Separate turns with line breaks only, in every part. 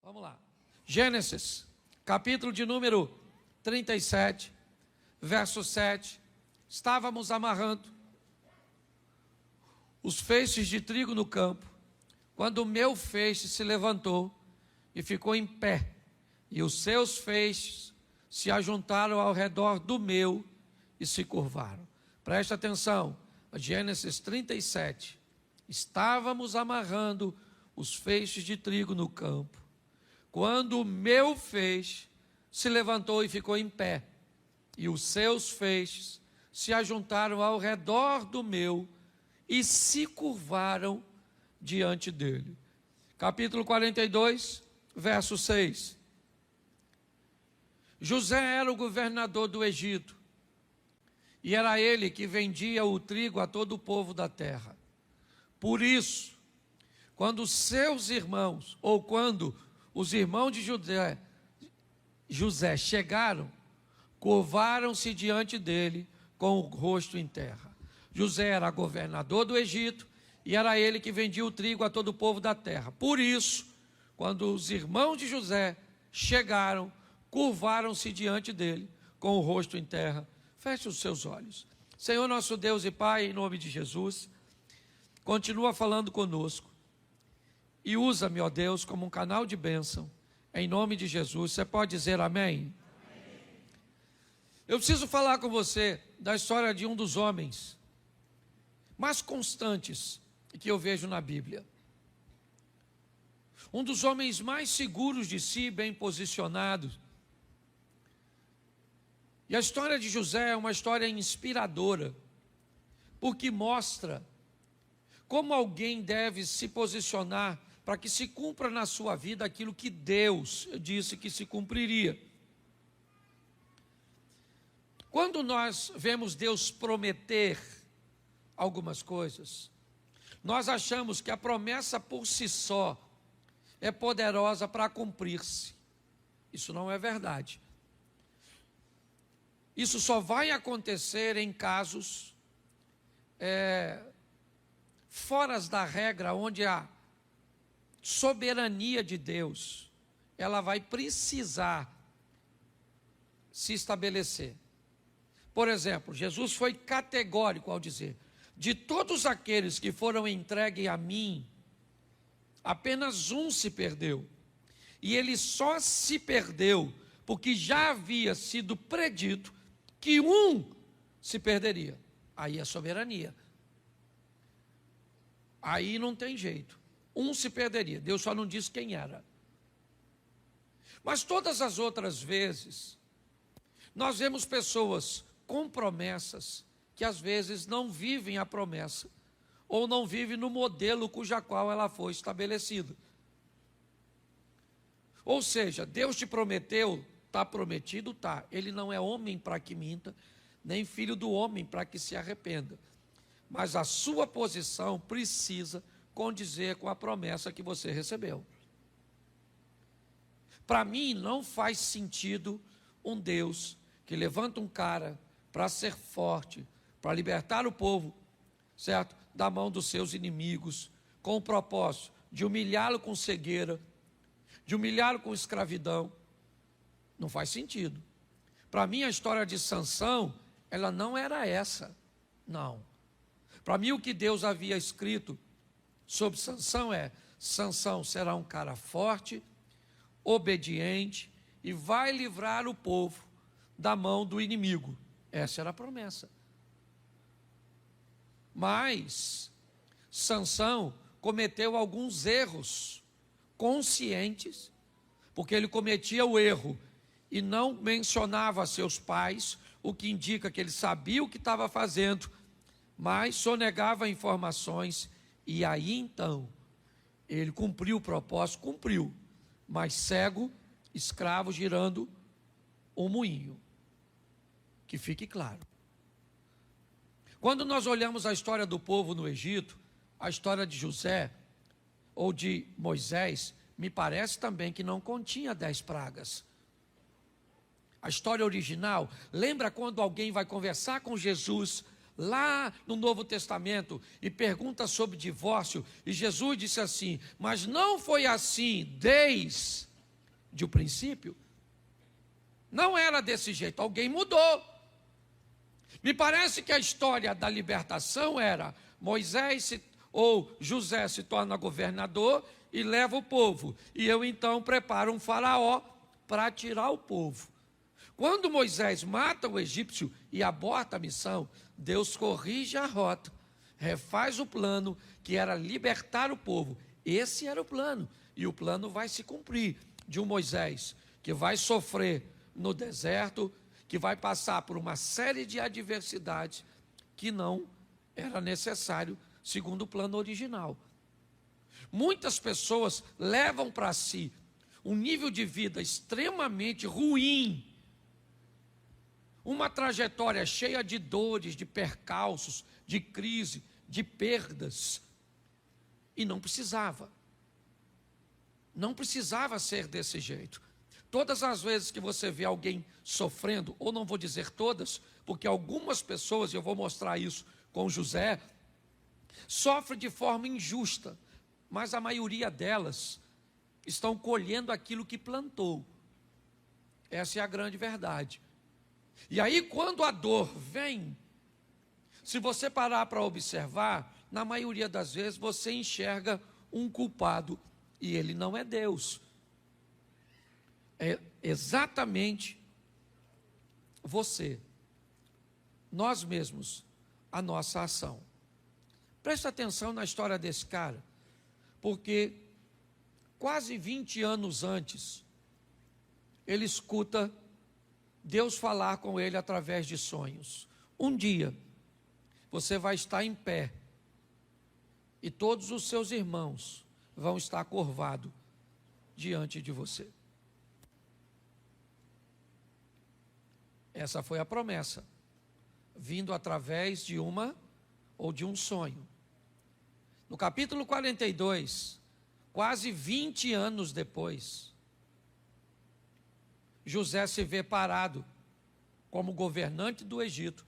Vamos lá. Gênesis, capítulo de número 37, verso 7. Estávamos amarrando os feixes de trigo no campo, quando o meu feixe se levantou e ficou em pé, e os seus feixes se ajuntaram ao redor do meu e se curvaram. Preste atenção, Gênesis 37. Estávamos amarrando os feixes de trigo no campo, quando o meu feixe se levantou e ficou em pé, e os seus feixes se ajuntaram ao redor do meu e se curvaram diante dele. Capítulo 42, verso 6. José era o governador do Egito, e era ele que vendia o trigo a todo o povo da terra. Por isso, quando seus irmãos, ou quando os irmãos de José chegaram, curvaram-se diante dele com o rosto em terra. José era governador do Egito, e era ele que vendia o trigo a todo o povo da terra. Por isso, quando os irmãos de José chegaram, curvaram-se diante dele com o rosto em terra. Feche os seus olhos. Senhor nosso Deus e Pai, em nome de Jesus, continua falando conosco e usa-me, ó Deus, como um canal de bênção, em nome de Jesus. Você pode dizer amém? Amém. Eu preciso falar com você da história de um dos homens mais constantes que eu vejo na Bíblia. Um dos homens mais seguros de si, bem posicionados. E a história de José é uma história inspiradora, porque mostra como alguém deve se posicionar para que se cumpra na sua vida aquilo que Deus disse que se cumpriria. Quando nós vemos Deus prometer algumas coisas, nós achamos que a promessa por si só é poderosa para cumprir-se. Isso não é verdade. Isso só vai acontecer em casos fora da regra, onde a soberania de Deus, ela vai precisar se estabelecer. Por exemplo, Jesus foi categórico ao dizer: de todos aqueles que foram entregues a mim, apenas um se perdeu. E ele só se perdeu porque já havia sido predito que um se perderia. Aí é soberania. Aí não tem jeito. Um se perderia. Deus só não disse quem era. Mas todas as outras vezes, nós vemos pessoas com promessas que às vezes não vivem a promessa, ou não vivem no modelo cuja qual ela foi estabelecida. Ou seja, Deus te prometeu, está prometido, está. Ele não é homem para que minta, nem filho do homem para que se arrependa. Mas a sua posição precisa condizer com a promessa que você recebeu. Para mim, não faz sentido um Deus que levanta um cara para ser forte, para libertar o povo, certo? Da mão dos seus inimigos, com o propósito de humilhá-lo com cegueira, de humilhá-lo com escravidão. Não faz sentido. Para mim, a história de Sansão, ela não era essa. Não. Para mim, o que Deus havia escrito sobre Sansão é: Sansão será um cara forte, obediente e vai livrar o povo da mão do inimigo. Essa era a promessa. Mas Sansão cometeu alguns erros conscientes, porque ele cometia o erro e não mencionava seus pais, o que indica que ele sabia o que estava fazendo, mas sonegava informações. E aí então, ele cumpriu o propósito, cumpriu, mas cego, escravo, girando um moinho. Que fique claro. Quando nós olhamos a história do povo no Egito, a história de José ou de Moisés, me parece também que não continha 10 pragas. A história original, lembra quando alguém vai conversar com Jesus lá no Novo Testamento e pergunta sobre divórcio, e Jesus disse assim: mas não foi assim desde de um princípio, não era desse jeito, alguém mudou. Me parece que a história da libertação era ou José se torna governador e leva o povo, e eu então preparo um faraó para tirar o povo. Quando Moisés mata o egípcio e aborta a missão, Deus corrige a rota, refaz o plano, que era libertar o povo. Esse era o plano, e o plano vai se cumprir, de um Moisés que vai sofrer no deserto, que vai passar por uma série de adversidades que não era necessário, segundo o plano original. Muitas pessoas levam para si um nível de vida extremamente ruim, uma trajetória cheia de dores, de percalços, de crise, de perdas, e não precisava. Não precisava ser desse jeito. Todas as vezes que você vê alguém sofrendo, ou não vou dizer todas, porque algumas pessoas, e eu vou mostrar isso com José, sofrem de forma injusta, mas a maioria delas estão colhendo aquilo que plantou. Essa é a grande verdade. E aí, quando a dor vem, se você parar para observar, na maioria das vezes você enxerga um culpado, e ele não é Deus. É exatamente você, nós mesmos, a nossa ação. Presta atenção na história desse cara, porque quase 20 anos antes, ele escuta Deus falar com ele através de sonhos. Um dia, você vai estar em pé, e todos os seus irmãos vão estar curvados diante de você. Essa foi a promessa, vindo através de uma ou de um sonho. No capítulo 42, quase 20 anos depois, José se vê parado como governante do Egito,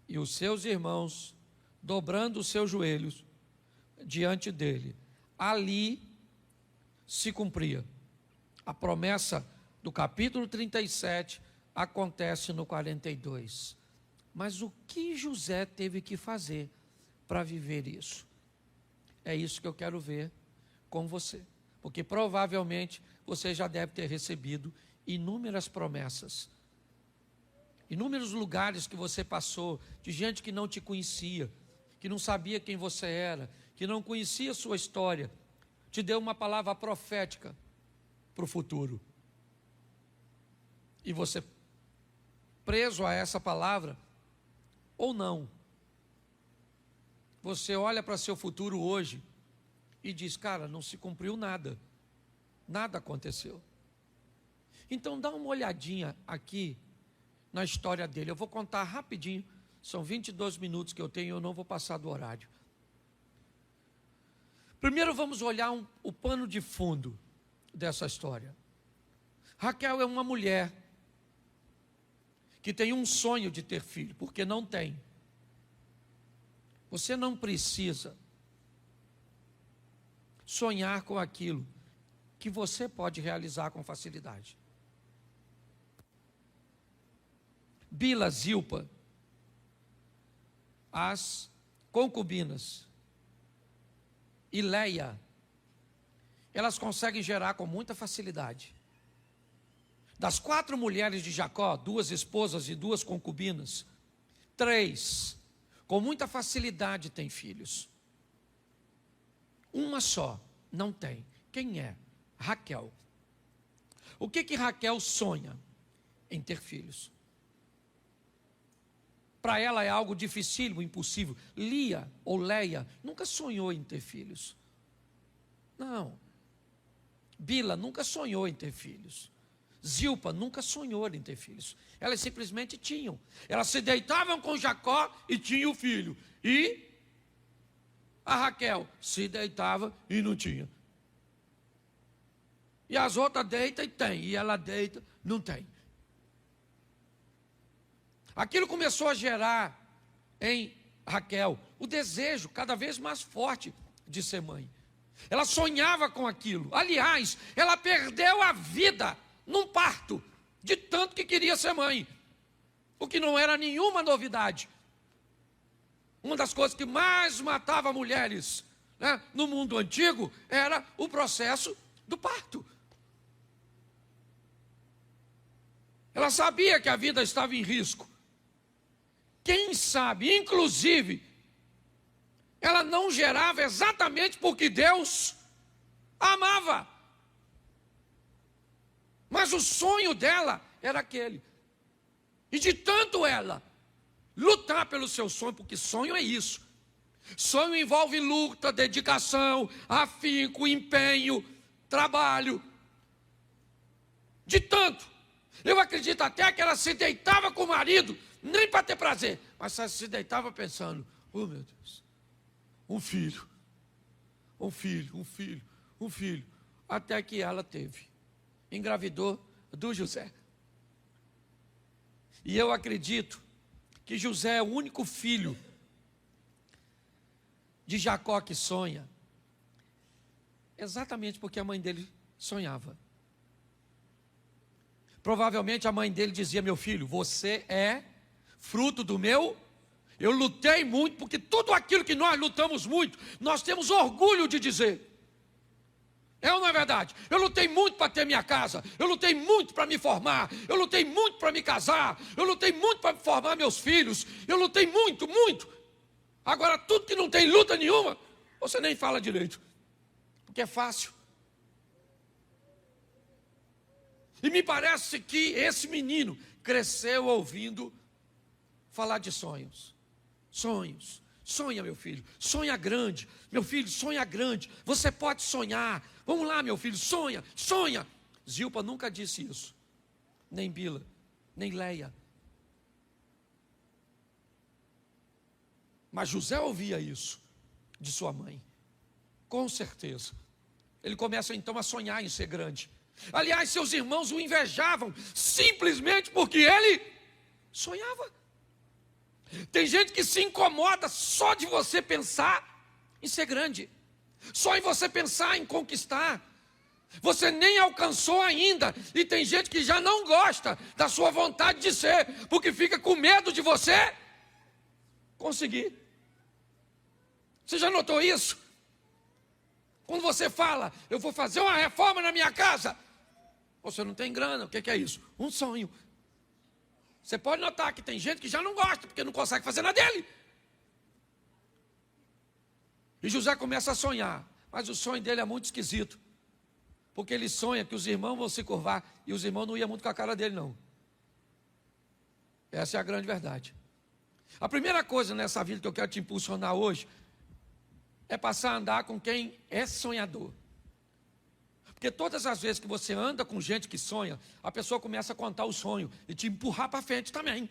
e os seus irmãos dobrando os seus joelhos diante dele. Ali se cumpria a promessa do capítulo 37, acontece no 42. Mas o que José teve que fazer para viver isso? É isso que eu quero ver com você, porque provavelmente você já deve ter recebido inúmeras promessas, inúmeros lugares que você passou, de gente que não te conhecia, que não sabia quem você era, que não conhecia a sua história, te deu uma palavra profética para o futuro. E você, preso a essa palavra, ou não, você olha para seu futuro hoje e diz, cara, não se cumpriu nada, nada aconteceu. Então dá uma olhadinha aqui na história dele. Eu vou contar rapidinho, são 22 minutos que eu tenho, eu não vou passar do horário. Primeiro vamos olhar o pano de fundo dessa história. Raquel é uma mulher que tem um sonho de ter filho, porque não tem. Você não precisa sonhar com aquilo que você pode realizar com facilidade. Bila, Zilpa, as concubinas, e Leia, elas conseguem gerar com muita facilidade. Das 4 mulheres de Jacó, 2 esposas e 2 concubinas, 3, com muita facilidade têm filhos. Uma só não tem. Quem é? Raquel. O que Raquel sonha? Em ter filhos. Para ela é algo dificílimo, impossível. Lia ou Leia nunca sonhou em ter filhos. Não. Bila nunca sonhou em ter filhos. Zilpa nunca sonhou em ter filhos. Elas simplesmente tinham. Elas se deitavam com Jacó e tinham o filho. E a Raquel se deitava e não tinha. E as outras deitam e tem. E ela deita, não tem. Aquilo começou a gerar em Raquel o desejo cada vez mais forte de ser mãe. Ela sonhava com aquilo. Aliás, ela perdeu a vida num parto, de tanto que queria ser mãe. O que não era nenhuma novidade. Uma das coisas que mais matava mulheres, né, no mundo antigo era o processo do parto. Ela sabia que a vida estava em risco. Quem sabe, inclusive, ela não gerava exatamente porque Deus a amava. Mas o sonho dela era aquele. E de tanto ela lutar pelo seu sonho, porque sonho é isso. Sonho envolve luta, dedicação, afinco, empenho, trabalho. De tanto. Eu acredito até que ela se deitava com o marido, nem para ter prazer, mas ela se deitava pensando, oh meu Deus, um filho, até que ela teve, engravidou do José. E eu acredito que José é o único filho de Jacó que sonha, exatamente porque a mãe dele sonhava. Provavelmente a mãe dele dizia, meu filho, você é fruto do meu... Eu lutei muito, porque tudo aquilo que nós lutamos muito, nós temos orgulho de dizer. É ou não é verdade? Eu lutei muito para ter minha casa, eu lutei muito para me formar, eu lutei muito para me casar, eu lutei muito para formar meus filhos, eu lutei muito, muito. Agora, tudo que não tem luta nenhuma, você nem fala direito, porque é fácil. E me parece que esse menino cresceu ouvindo falar de sonhos. Sonhos. Sonha, meu filho. Sonha grande. Meu filho, sonha grande. Você pode sonhar. Vamos lá, meu filho, sonha, sonha. Zilpa nunca disse isso. Nem Bila, nem Leia. Mas José ouvia isso de sua mãe. Com certeza. Ele começa então a sonhar em ser grande. Aliás, seus irmãos o invejavam, simplesmente porque ele sonhava. Tem gente que se incomoda só de você pensar em ser grande, só em você pensar em conquistar. Você nem alcançou ainda, e tem gente que já não gosta da sua vontade de ser, porque fica com medo de você conseguir. Você já notou isso? Quando você fala, eu vou fazer uma reforma na minha casa, você não tem grana, o que é isso? Um sonho. Você pode notar que tem gente que já não gosta, porque não consegue fazer na dele. E José começa a sonhar, mas o sonho dele é muito esquisito, porque ele sonha que os irmãos vão se curvar, e os irmãos não iam muito com a cara dele não. Essa é a grande verdade. A primeira coisa nessa vida que eu quero te impulsionar hoje, é passar a andar com quem é sonhador. Porque todas as vezes que você anda com gente que sonha, a pessoa começa a contar o sonho e te empurrar para frente também.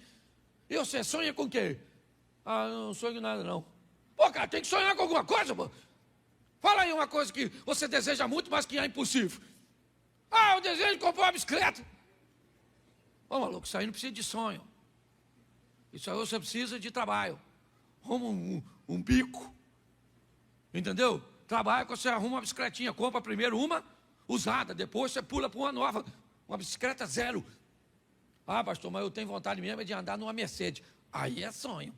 E você sonha com o quê? Ah, não sonho nada não. Pô, cara, tem que sonhar com alguma coisa, pô. Fala aí uma coisa que você deseja muito, mas que é impossível. Ah, eu desejo comprar uma bicicleta. Ô, maluco, isso aí não precisa de sonho. Isso aí você precisa de trabalho. Arruma um bico. Entendeu? Trabalha quando você arruma uma bicicletinha. Compra primeiro uma usada, depois você pula para uma nova. Uma bicicleta zero. Ah, pastor, mas eu tenho vontade mesmo de andar numa Mercedes. Aí é sonho.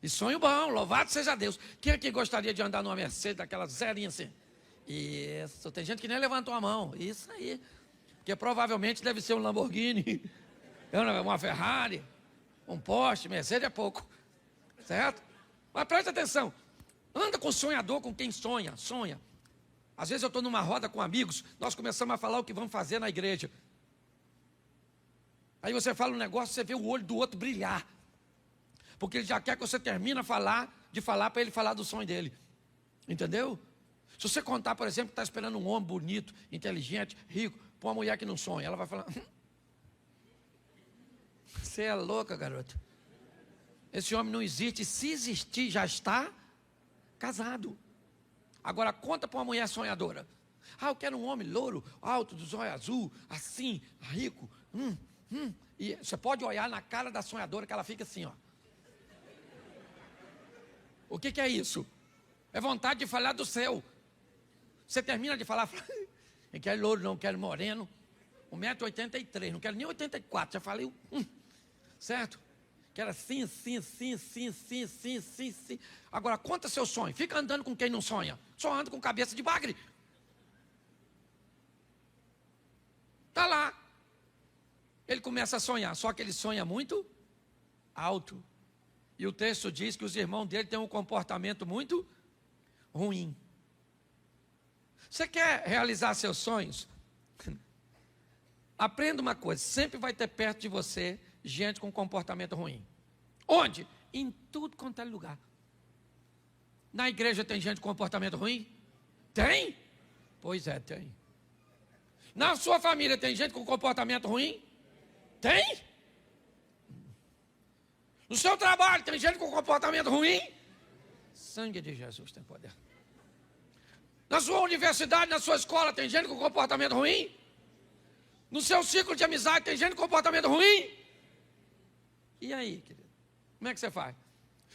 E sonho bom, louvado seja Deus. Quem aqui gostaria de andar numa Mercedes, daquela zerinha assim? Isso, tem gente que nem levantou a mão. Isso aí. Porque provavelmente deve ser um Lamborghini, uma Ferrari, um Porsche, Mercedes é pouco. Certo? Mas preste atenção. Anda com sonhador, com quem sonha, sonha. Às vezes eu estou numa roda com amigos, nós começamos a falar o que vamos fazer na igreja. Aí você fala um negócio, você vê o olho do outro brilhar. Porque ele já quer que você termine de falar para ele falar do sonho dele. Entendeu? Se você contar, por exemplo, que está esperando um homem bonito, inteligente, rico, para uma mulher que não sonha, ela vai falar, você é louca, garota. Esse homem não existe, se existir, já está casado. Agora conta para uma mulher sonhadora. Ah, eu quero um homem louro, alto, dos olhos azul, assim, rico. E você pode olhar na cara da sonhadora que ela fica assim, ó. O que é isso? É vontade de falar do seu. Você termina de falar, não quero louro, não quero moreno. 1,83 m, não quero nem 84, já falei, certo? Quero assim. Agora, conta seu sonho. Fica andando com quem não sonha. Só anda com cabeça de bagre. Está lá. Ele começa a sonhar, só que ele sonha muito alto. E o texto diz que os irmãos dele têm um comportamento muito ruim. Você quer realizar seus sonhos? Aprenda uma coisa, sempre vai ter perto de você gente com comportamento ruim. Onde? Em tudo quanto é lugar. Na igreja tem gente com comportamento ruim? Tem? Pois é, tem. Na sua família tem gente com comportamento ruim? Tem? No seu trabalho tem gente com comportamento ruim? Sangue de Jesus tem poder. Na sua universidade, na sua escola tem gente com comportamento ruim? No seu ciclo de amizade tem gente com comportamento ruim? E aí, querido? Como é que você faz?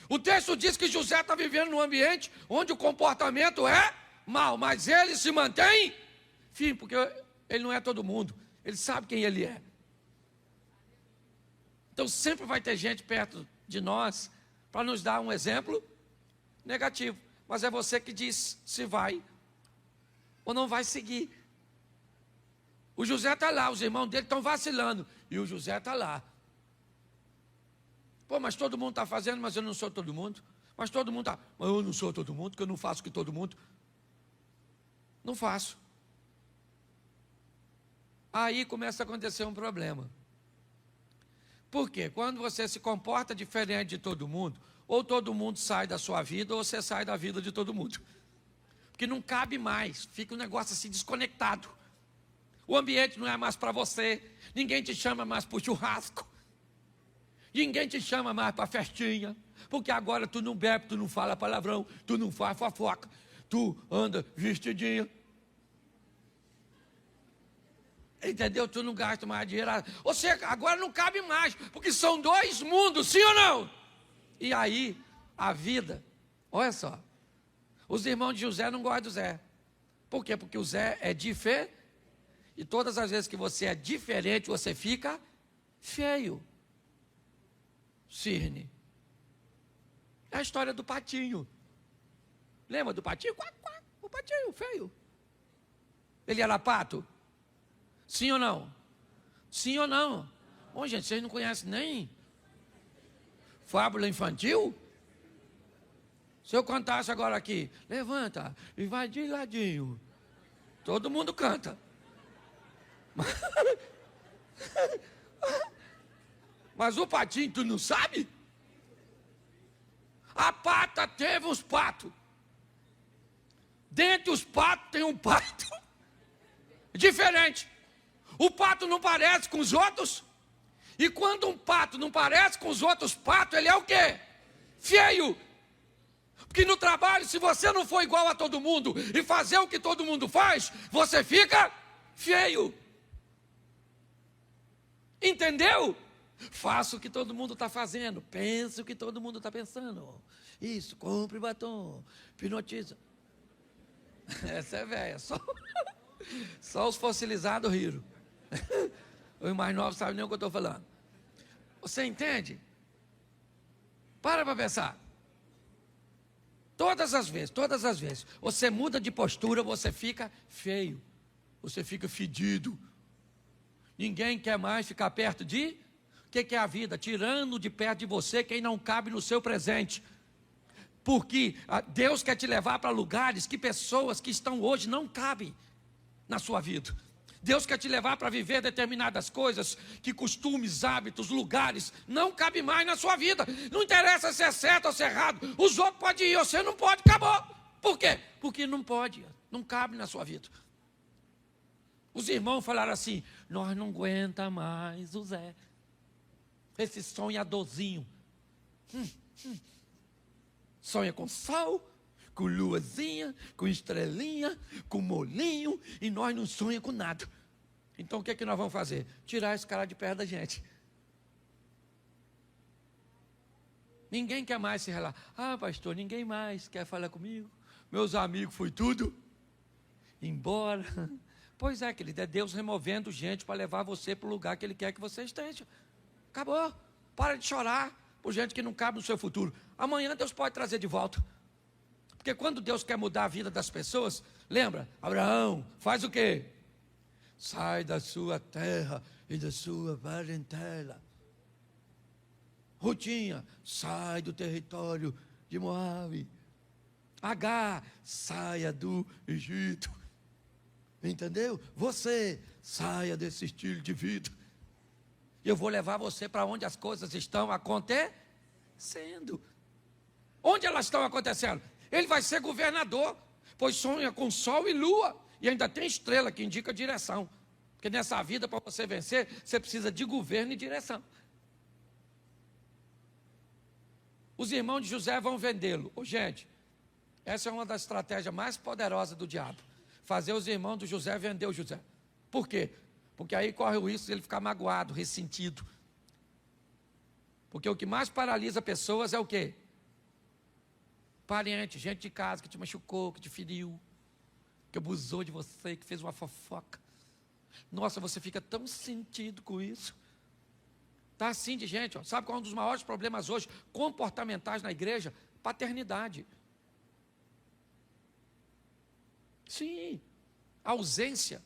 O texto diz que José está vivendo num ambiente onde o comportamento é mau, mas ele se mantém firme, porque ele não é todo mundo, ele sabe quem ele é. Então sempre vai ter gente perto de nós para nos dar um exemplo negativo, mas é você que diz se vai ou não vai seguir. O José está lá, os irmãos dele estão vacilando, e o José está lá. Pô, mas todo mundo está fazendo, mas eu não sou todo mundo. Mas todo mundo está, mas eu não sou todo mundo, porque eu não faço o que todo mundo. Não faço. Aí começa a acontecer um problema. Por quê? Quando você se comporta diferente de todo mundo, ou todo mundo sai da sua vida, ou você sai da vida de todo mundo. Porque não cabe mais, fica um negócio assim desconectado. O ambiente não é mais para você, ninguém te chama mais para o churrasco, ninguém te chama mais para a festinha, porque agora tu não bebe, tu não fala palavrão, tu não faz fofoca, tu anda vestidinho. Entendeu? Tu não gasta mais dinheiro. Ou seja, agora não cabe mais, porque são dois mundos, sim ou não? E aí, a vida, olha só, os irmãos de José não gostam do Zé. Por quê? Porque o Zé é diferente. E todas as vezes que você é diferente, você fica feio. Cirne. É a história do patinho. Lembra do patinho? Quac, quac, o patinho feio. Ele era pato? Sim ou não? Sim ou não? Bom, gente, vocês não conhecem nem fábula infantil? Se eu cantasse agora aqui, levanta e vai de ladinho. Todo mundo canta. Mas o patinho, tu não sabe? A pata teve uns patos. Dentre os patos tem um pato diferente. O pato não parece com os outros. E quando um pato não parece com os outros patos, ele é o quê? Feio. Porque no trabalho, se você não for igual a todo mundo e fazer o que todo mundo faz, você fica feio. Entendeu? Faça o que todo mundo está fazendo. Pense o que todo mundo está pensando. Isso, compre batom. Hipnotiza. Essa é velha. Só os fossilizados riram. Os mais novos sabem nem o que eu estou falando. Você entende? Para pensar. Todas as vezes, você muda de postura, você fica feio. Você fica fedido. Ninguém quer mais ficar perto de... O que é a vida? Tirando de perto de você quem não cabe no seu presente. Porque Deus quer te levar para lugares que pessoas que estão hoje não cabem na sua vida. Deus quer te levar para viver determinadas coisas, que costumes, hábitos, lugares, não cabem mais na sua vida. Não interessa se é certo ou se é errado. Os outros podem ir, você não pode, acabou. Por quê? Porque não pode, não cabe na sua vida. Os irmãos falaram assim, nós não aguenta mais o Zé. Esse sonhadorzinho. Sonha com sol, com luazinha, com estrelinha, com molinho, e nós não sonhamos com nada. Então o que é que nós vamos fazer? Tirar esse cara de perto da gente. Ninguém quer mais se relacionar. Ah, pastor, ninguém mais quer falar comigo. meus amigos, foi tudo embora. Pois é, querido, é Deus removendo gente para levar você para o lugar que Ele quer que você esteja. Acabou. Para de chorar por gente que não cabe no seu futuro. Amanhã Deus pode trazer de volta. Porque quando Deus quer mudar a vida das pessoas, lembra? Abraão, faz o quê? Sai da sua terra e da sua parentela. Rutinha, sai do território de Moabe. Agar, saia do Egito. Entendeu? Você, saia desse estilo de vida. Eu vou levar você para onde as coisas estão acontecendo. Onde elas estão acontecendo? Ele vai ser governador, pois sonha com sol e lua. E ainda tem estrela que indica direção. Porque nessa vida, para você vencer, você precisa de governo e direção. Os irmãos de José vão vendê-lo. Gente, essa é uma das estratégias mais poderosas do diabo. Fazer os irmãos do José vender o José. Por quê? Porque aí corre o risco de ele ficar magoado, ressentido. Porque o que mais paralisa pessoas é o quê? Parente, gente de casa que te machucou, que te feriu, que abusou de você, que fez uma fofoca. Nossa, você fica tão sentido com isso. Está assim de gente, ó. Sabe qual é um dos maiores problemas hoje comportamentais na igreja? Paternidade. Sim, a ausência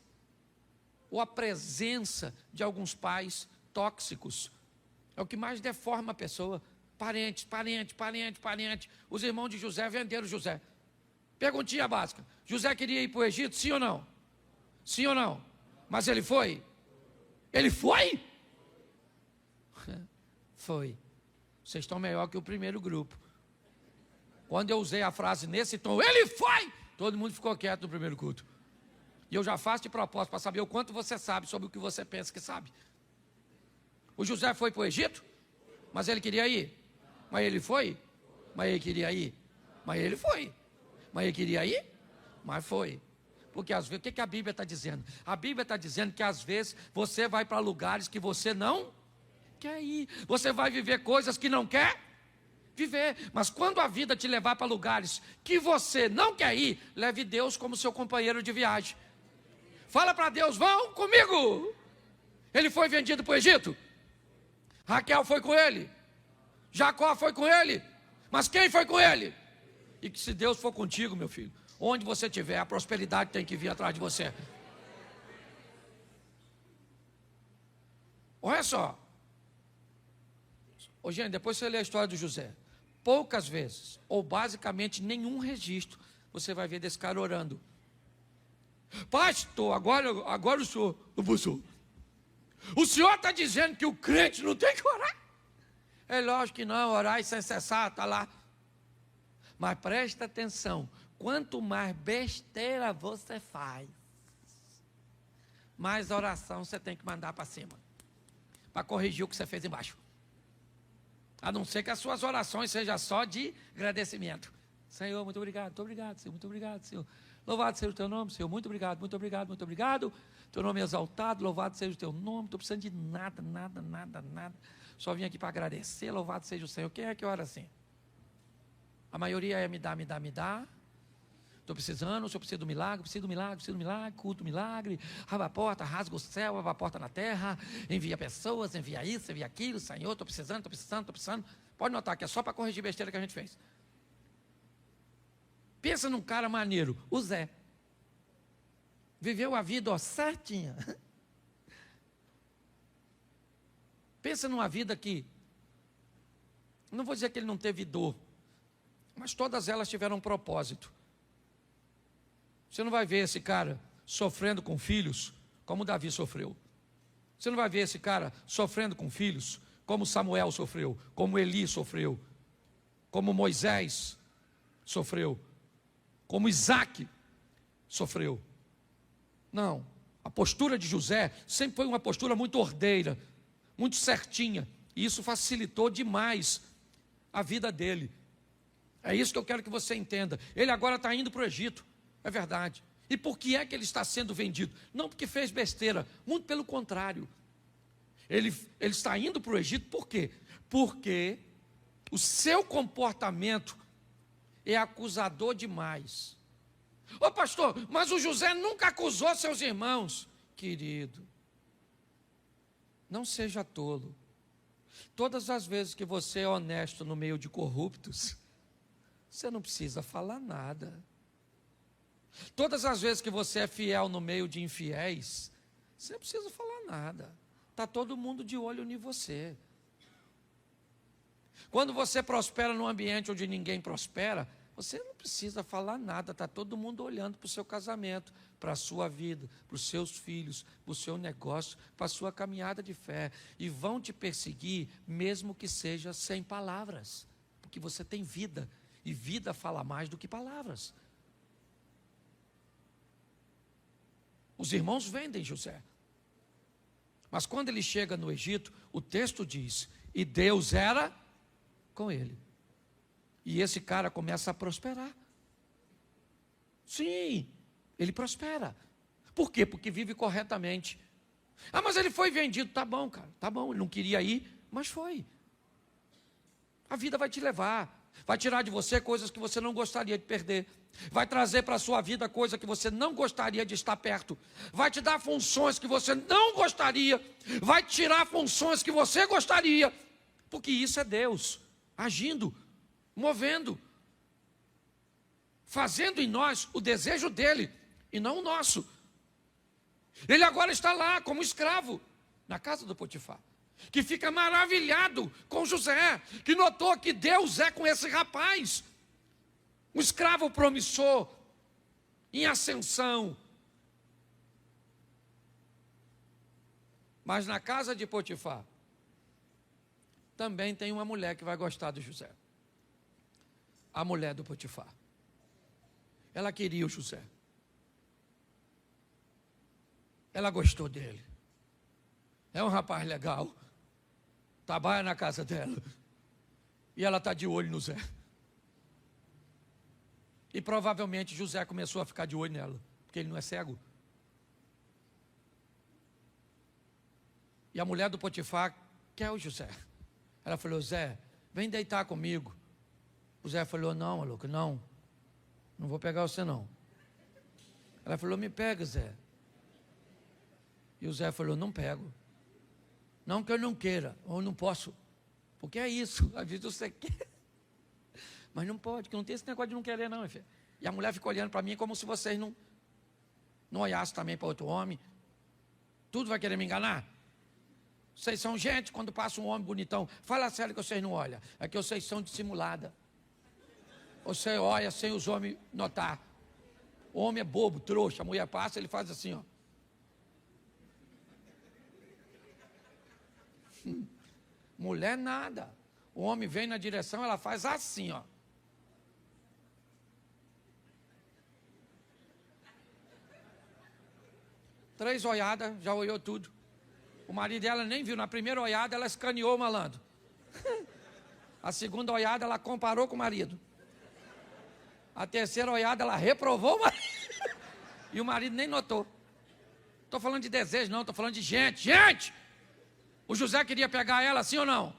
ou a presença de alguns pais tóxicos é o que mais deforma a pessoa. Parente. Os irmãos de José venderam José. Perguntinha básica: José queria ir para o Egito, sim ou não? Sim ou não? Mas ele foi? Ele foi? Foi. Vocês estão melhor que o primeiro grupo. Quando eu usei a frase nesse tom, ele foi! Todo mundo ficou quieto no primeiro culto. E eu já faço de propósito para saber o quanto você sabe sobre o que você pensa que sabe. O José foi para o Egito, mas ele queria ir. Mas ele foi? Mas ele queria ir. Mas ele foi. Mas ele queria ir? Mas foi. Porque às vezes, o que a Bíblia está dizendo? A Bíblia está dizendo que às vezes você vai para lugares que você não quer ir. Você vai viver coisas que não quer viver. Mas quando a vida te levar para lugares que você não quer ir, leve Deus como seu companheiro de viagem. Fala para Deus: vão comigo. Ele foi vendido para o Egito. Raquel foi com ele. Jacó foi com ele. Mas quem foi com ele? E que se Deus for contigo, meu filho, onde você estiver, a prosperidade tem que vir atrás de você. Olha só. Ô, gente, depois você lê a história do José. Poucas vezes, ou basicamente nenhum registro, você vai ver desse cara orando. Pastor, agora o senhor, o senhor está dizendo que o crente não tem que orar? É lógico que não, orar e sem cessar, está lá. Mas presta atenção, quanto mais besteira você faz, mais oração você tem que mandar para cima, para corrigir o que você fez embaixo. A não ser que as suas orações sejam só de agradecimento. Senhor, muito obrigado, Senhor, muito obrigado, Senhor. Louvado seja o teu nome, Senhor, muito obrigado. Teu nome é exaltado, louvado seja o teu nome. Não estou precisando de nada. Só vim aqui para agradecer, louvado seja o Senhor. Quem é que ora assim? A maioria é me dá. Estou precisando, o Senhor precisa do milagre, culto milagre. Abre a porta, rasga o céu, abre a porta na terra, envia pessoas, envia isso, envia aquilo. Senhor, estou precisando. Pode notar que é só para corrigir besteira que a gente fez. Pensa num cara maneiro, o Zé. Viveu a vida certinha. Pensa numa vida que, não vou dizer que ele não teve dor, mas todas elas tiveram um propósito. Você não vai ver esse cara sofrendo com filhos como Davi sofreu. Você não vai ver esse cara sofrendo com filhos como Samuel sofreu, como Eli sofreu, como Moisés sofreu, como Isaac sofreu. Não, a postura de José sempre foi uma postura muito ordeira, muito certinha, e isso facilitou demais a vida dele. É isso que eu quero que você entenda. Ele agora está indo para o Egito, é verdade. E por que é que ele está sendo vendido? Não porque fez besteira, muito pelo contrário. Ele está indo para o Egito por quê? Porque o seu comportamento é acusador demais. Ô pastor, mas o José nunca acusou seus irmãos. Querido, não seja tolo. Todas as vezes que você é honesto no meio de corruptos, você não precisa falar nada. Todas as vezes que você é fiel no meio de infiéis, você não precisa falar nada. Está todo mundo de olho em você. Quando você prospera num ambiente onde ninguém prospera, você não precisa falar nada. Está todo mundo olhando para o seu casamento, para a sua vida, para os seus filhos, para o seu negócio, para a sua caminhada de fé. E vão te perseguir, mesmo que seja sem palavras. Porque você tem vida. E vida fala mais do que palavras. Os irmãos vendem José. Mas quando ele chega no Egito, o texto diz, e Deus era com ele. E esse cara começa a prosperar. Sim, ele prospera. Por quê? Porque vive corretamente. Ah, mas ele foi vendido. Tá bom, cara, tá bom. Ele não queria ir, mas foi. A vida vai te levar. Vai tirar de você coisas que você não gostaria de perder. Vai trazer para a sua vida coisa que você não gostaria de estar perto. Vai te dar funções que você não gostaria. Vai tirar funções que você gostaria. Porque isso é Deus agindo, movendo, fazendo em nós o desejo dele e não o nosso. Ele agora está lá como escravo na casa do Potifar, que fica maravilhado com José, que notou que Deus é com esse rapaz, um escravo promissor, em ascensão. Mas na casa de Potifar, também tem uma mulher que vai gostar de José. A mulher do Potifar. Ela queria o José. Ela gostou dele. É um rapaz legal. Trabalha na casa dela. E ela está de olho no Zé. E provavelmente José começou a ficar de olho nela, porque ele não é cego. E a mulher do Potifar quer o José. Ela falou, Zé, vem deitar comigo. O Zé falou, não, maluco, não vou pegar você não. Ela falou, me pega, Zé. E o Zé falou, não pego. Não que eu não queira, ou não posso. Porque é isso, às vezes você quer. Mas não pode, porque não tem esse negócio de não querer não, filho. E a mulher fica olhando para mim como se vocês não olhassem também para outro homem. Tudo vai querer me enganar? Vocês são gente, quando passa um homem bonitão, fala sério que vocês não olham. É que vocês são dissimulada. Você olha sem os homens notar. O homem é bobo, trouxa. A mulher passa, ele faz assim, ó. Mulher nada. O homem vem na direção, ela faz assim, ó. Três olhadas, já olhou tudo. O marido dela nem viu. Na primeira olhada, ela escaneou o malandro. A segunda olhada, ela comparou com o marido. A terceira olhada, ela reprovou o marido. E o marido nem notou. Estou falando de desejo, não. Estou falando de gente. Gente! O José queria pegar ela, sim ou não?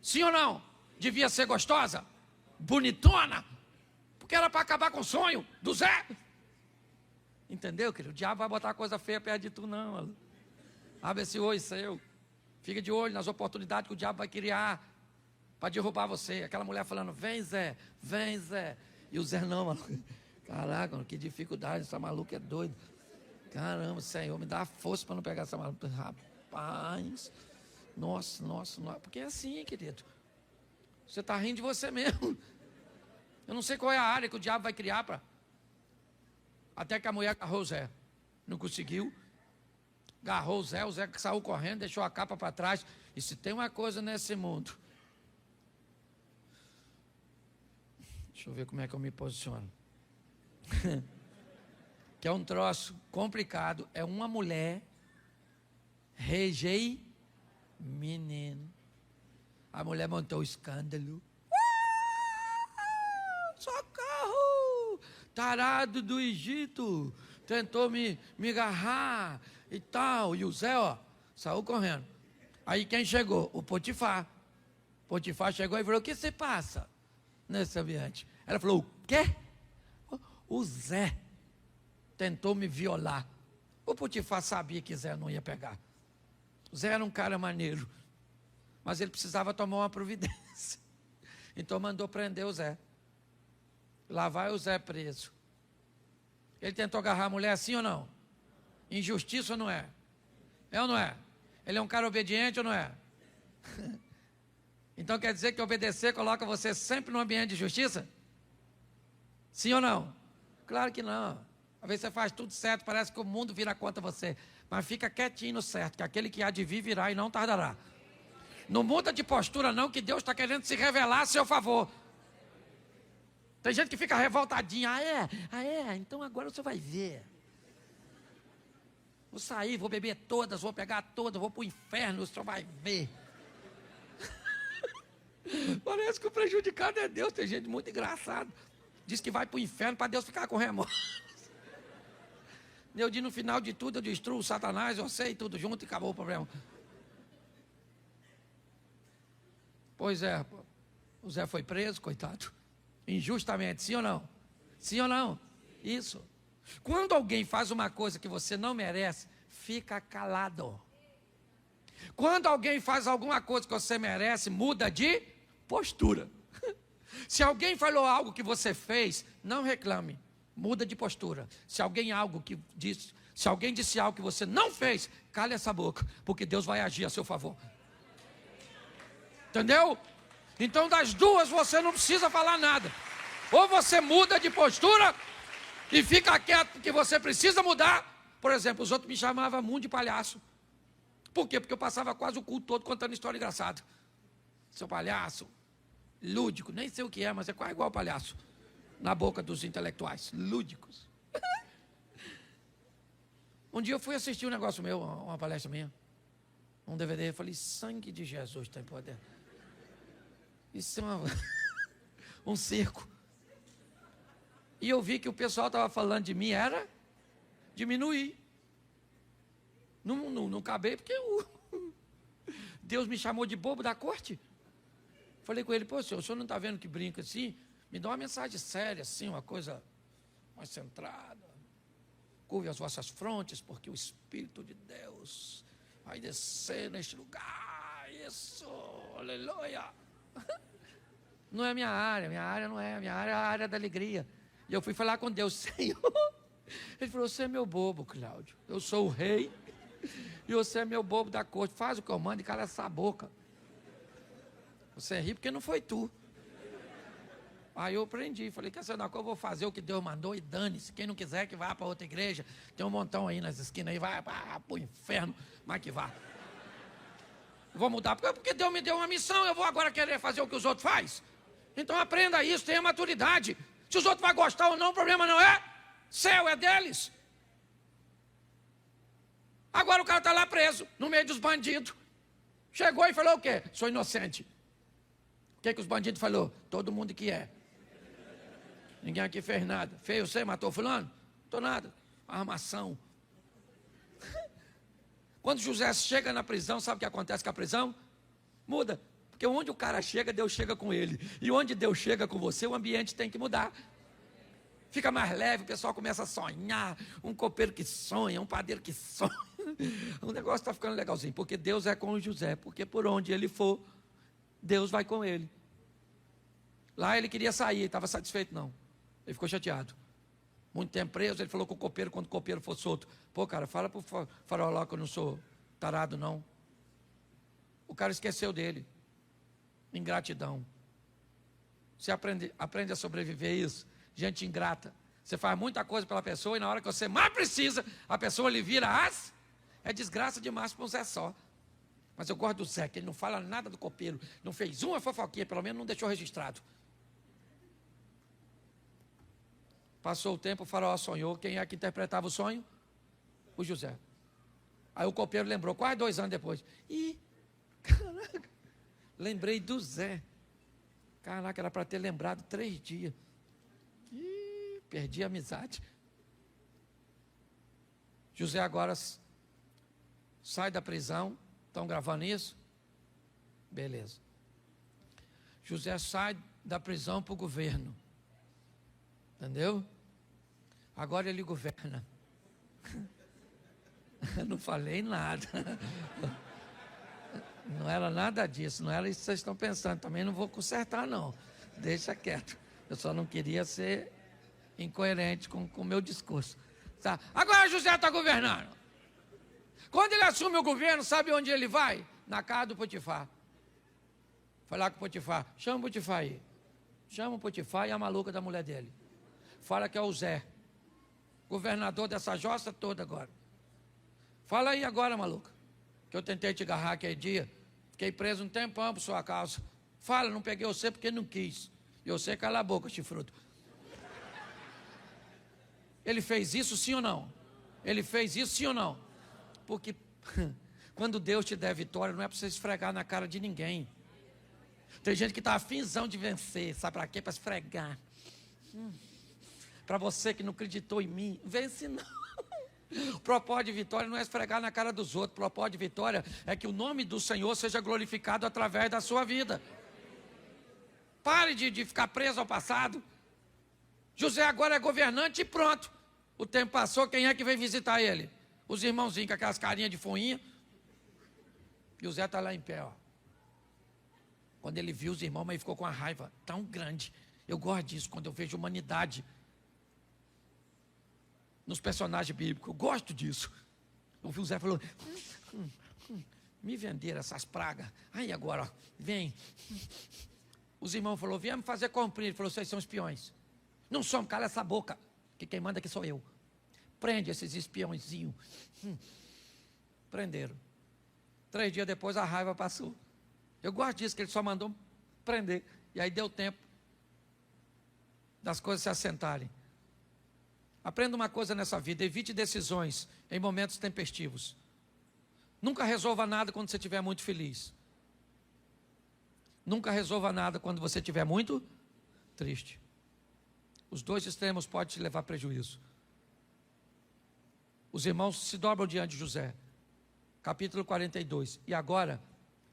Sim ou não? Devia ser gostosa? Bonitona? Porque era para acabar com o sonho do Zé. Entendeu, querido? O diabo vai botar coisa feia perto de tu, não, maluco. Abre esse olho seu. Fica de olho nas oportunidades que o diabo vai criar para derrubar você. Aquela mulher falando, vem Zé, vem Zé. E o Zé não, maluco. Caraca, mano, que dificuldade, essa maluca é doida. Caramba, Senhor, me dá força para não pegar essa maluca. Rapaz, nossa. Porque é assim, querido. Você está rindo de você mesmo. Eu não sei qual é a área que o diabo vai criar para... Até que a mulher agarrou o Zé. Não conseguiu. Agarrou o Zé saiu correndo, deixou a capa para trás. E se tem uma coisa nesse mundo... Deixa eu ver como é que eu me posiciono. Que é um troço complicado. É uma mulher menino. A mulher montou o escândalo. Socorro! Tarado do Egito. Tentou me agarrar e tal. E o Zé, ó, saiu correndo. Aí quem chegou? O Potifar. Potifar chegou e falou, o que se passa nesse ambiente? Ela falou, quê? O Zé tentou me violar. O Potifar sabia que Zé não ia pegar. O Zé era um cara maneiro, mas ele precisava tomar uma providência. Então mandou prender o Zé. Lá vai o Zé preso. Ele tentou agarrar a mulher assim ou não? Injustiça ou não é? É ou não é? Ele é um cara obediente ou não é? Então quer dizer que obedecer coloca você sempre num ambiente de justiça? Sim ou não? Claro que não. Às vezes você faz tudo certo, parece que o mundo vira contra você. Mas fica quietinho no certo, que aquele que há de vir virá e não tardará. Não muda de postura não, que Deus está querendo se revelar a seu favor. Tem gente que fica revoltadinha. Ah é? Então agora você vai ver. Vou sair, vou beber todas, vou pegar todas, vou para o inferno, você vai ver. Parece que o prejudicado é Deus. Tem gente muito engraçada. Diz que vai para o inferno para Deus ficar com remorso. Eu digo, no final de tudo, eu destruo Satanás, eu sei tudo junto e acabou o problema. Pois é, o Zé foi preso, coitado. Injustamente, sim ou não? Sim ou não? Isso. Quando alguém faz uma coisa que você não merece, fica calado. Quando alguém faz alguma coisa que você merece, muda de postura. Se alguém falou algo que você fez, não reclame, muda de postura. Se alguém disse algo que você não fez, cale essa boca, porque Deus vai agir a seu favor. Entendeu? Então das duas você não precisa falar nada. Ou você muda de postura e fica quieto porque você precisa mudar. Por exemplo, os outros me chamavam muito de palhaço. Por quê? Porque eu passava quase o culto todo contando história engraçada. Seu palhaço, lúdico, nem sei o que é, mas é quase igual palhaço. Na boca dos intelectuais, lúdicos. Um dia eu fui assistir um negócio meu, uma palestra minha. Um DVD, eu falei, sangue de Jesus tem poder. Isso é um circo. E eu vi que o pessoal estava falando de mim, era diminuir. Não acabei, porque Deus me chamou de bobo da corte. Falei com ele, pô, senhor, o senhor não está vendo que brinca assim? Me dá uma mensagem séria, assim, uma coisa mais centrada. Curve as vossas frontes, porque o Espírito de Deus vai descer neste lugar. Isso, aleluia. Não é minha área não é, minha área é a área da alegria. E eu fui falar com Deus, Senhor. Ele falou, você é meu bobo, Cláudio. Eu sou o rei e você é meu bobo da corte. Faz o que eu mando e cala essa boca. Você é rico porque não foi tu. Aí eu aprendi, falei, quer saber, eu vou fazer o que Deus mandou e dane-se. Quem não quiser que vá para outra igreja, tem um montão aí nas esquinas aí, vai para o inferno, mas que vá. Vou mudar, porque Deus me deu uma missão, eu vou agora querer fazer o que os outros fazem. Então aprenda isso, tenha maturidade. Se os outros vão gostar ou não, o problema não é seu, é deles. Agora o cara está lá preso, no meio dos bandidos. Chegou e falou o quê? Sou inocente. O que os bandidos falaram? Todo mundo que é. Ninguém aqui fez nada. Fez você, matou fulano? Não estou nada. Armação. Quando José chega na prisão, sabe o que acontece com a prisão? Muda. Porque onde o cara chega, Deus chega com ele. E onde Deus chega com você, o ambiente tem que mudar. Fica mais leve, o pessoal começa a sonhar. Um copeiro que sonha, um padeiro que sonha. O negócio está ficando legalzinho. Porque Deus é com o José. Porque por onde ele for, Deus vai com ele. Lá ele queria sair, ele estava satisfeito não. Ele ficou chateado. Muito tempo preso, ele falou com o copeiro, quando o copeiro for solto. Pô, cara, fala pro farol lá que eu não sou tarado não. O cara esqueceu dele. Ingratidão. Você aprende a sobreviver isso. Gente ingrata. Você faz muita coisa pela pessoa e na hora que você mais precisa, a pessoa lhe vira as. É desgraça demais para um Zé só. Mas eu gosto do Zé, que ele não fala nada do copeiro. Não fez uma fofoquinha, pelo menos não deixou registrado. Passou o tempo, o faraó sonhou. Quem é que interpretava o sonho? O José. Aí o copeiro lembrou, quase 2 anos depois. Ih, caraca, lembrei do Zé. Caraca, era para ter lembrado 3 dias. Ih, perdi a amizade. José agora sai da prisão. Estão gravando isso? Beleza. José sai da prisão para o governo. Entendeu? Agora ele governa. Eu não falei nada. Não era nada disso, não era isso que vocês estão pensando. Também não vou consertar, não. Deixa quieto. Eu só não queria ser incoerente com o meu discurso. Tá. Agora José está governando. Quando ele assume o governo, sabe onde ele vai? Na casa do Potifar. Foi lá com o Potifar. Chama o Potifar aí. Chama o Potifar e a maluca da mulher dele. Fala que é o Zé. Governador dessa jossa toda agora. Fala aí agora, maluca. Que eu tentei te agarrar aquele dia. Fiquei preso um tempão por sua causa. Fala, não peguei você porque não quis. E você cala a boca, chifrudo. Ele fez isso sim ou não? Ele fez isso sim ou não? Porque quando Deus te der vitória, não é para você esfregar na cara de ninguém. Tem gente que está afinzão de vencer. Sabe para quê? Para esfregar. Para você que não acreditou em mim, vence não. O propósito de vitória não é esfregar na cara dos outros. O propósito de vitória é que o nome do Senhor seja glorificado através da sua vida. Pare de ficar preso ao passado. José agora é governante e pronto. O tempo passou, quem é que veio visitar ele? Os irmãozinhos com aquelas carinhas de foinha. E o Zé está lá em pé, ó. Quando ele viu os irmãos, mas ele ficou com uma raiva tão grande. Eu gosto disso, quando eu vejo humanidade nos personagens bíblicos. Eu gosto disso. Eu vi o Zé falou, me venderam essas pragas. Aí agora, ó, vem. Os irmãos falaram, viemos fazer cumprir. Ele falou, vocês são espiões. Não somos, cala essa boca, que quem manda aqui sou eu. Prende esses espiãozinhos. Prenderam. 3 dias depois a raiva passou. Eu gosto disso, que ele só mandou prender. E aí deu tempo das coisas se assentarem. Aprenda uma coisa nessa vida, evite decisões em momentos tempestivos. Nunca resolva nada quando você estiver muito feliz. Nunca resolva nada quando você estiver muito triste. Os dois extremos podem te levar a prejuízo. Os irmãos se dobram diante de José. Capítulo 42. E agora,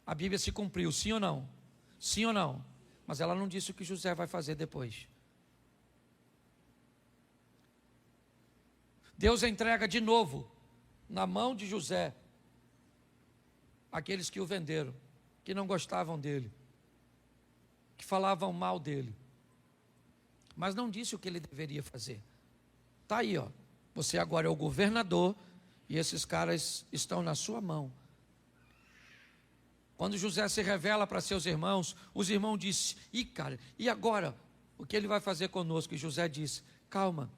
a Bíblia se cumpriu, sim ou não? Sim ou não? Mas ela não disse o que José vai fazer depois. Deus entrega de novo na mão de José aqueles que o venderam, que não gostavam dele, que falavam mal dele, mas não disse o que ele deveria fazer. Está aí, ó. Você agora é o governador e esses caras estão na sua mão. Quando José se revela para seus irmãos, os irmãos dizem, cara, e agora? O que ele vai fazer conosco? E José disse, calma,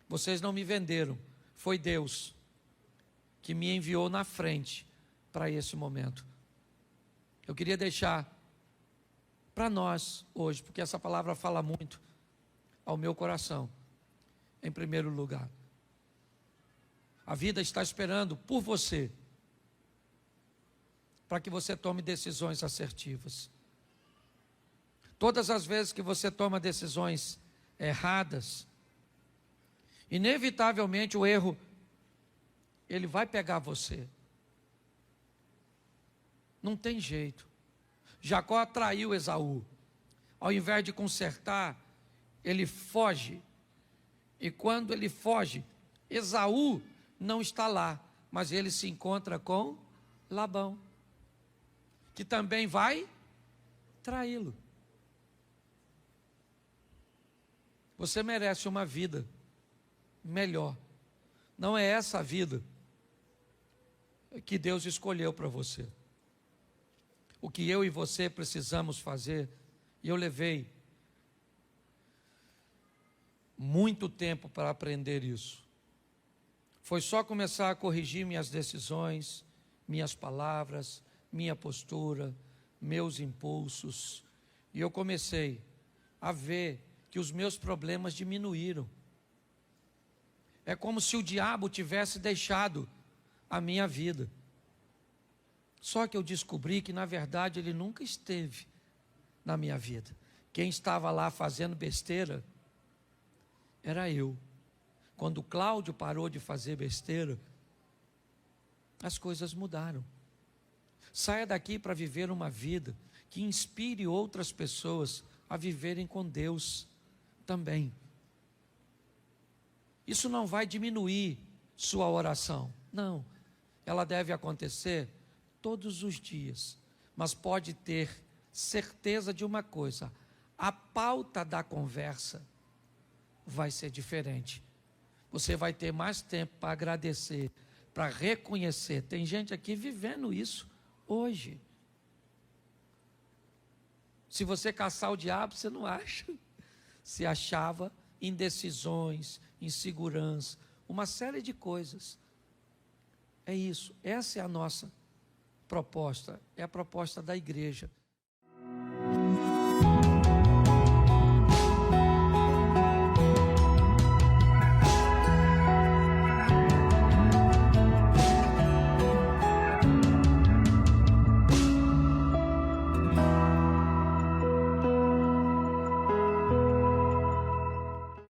vocês não me venderam, foi Deus que me enviou na frente para esse momento. Eu queria deixar para nós hoje, porque essa palavra fala muito ao meu coração, em primeiro lugar. A vida está esperando por você, para que você tome decisões assertivas. Todas as vezes que você toma decisões erradas, inevitavelmente o erro, ele vai pegar você. Não tem jeito. Jacó atraiu Esaú. Ao invés de consertar, ele foge. E quando ele foge, Esaú não está lá, mas ele se encontra com Labão, que também vai traí-lo. Você merece uma vida melhor. Não é essa a vida que Deus escolheu para você. O que eu e você precisamos fazer, e eu levei muito tempo para aprender isso, foi só começar a corrigir minhas decisões, minhas palavras, minha postura, meus impulsos, e eu comecei a ver que os meus problemas diminuíram. É como se o diabo tivesse deixado a minha vida. Só que eu descobri que na verdade ele nunca esteve na minha vida. Quem estava lá fazendo besteira era eu. Quando Cláudio parou de fazer besteira, as coisas mudaram. Saia daqui para viver uma vida que inspire outras pessoas a viverem com Deus também. Isso não vai diminuir sua oração. Não. Ela deve acontecer todos os dias. Mas pode ter certeza de uma coisa: a pauta da conversa vai ser diferente. Você vai ter mais tempo para agradecer, para reconhecer. Tem gente aqui vivendo isso hoje. Se você caçar o diabo, você não acha. Se achava indecisões, insegurança, uma série de coisas. É isso. Essa é a nossa proposta. É a proposta da igreja.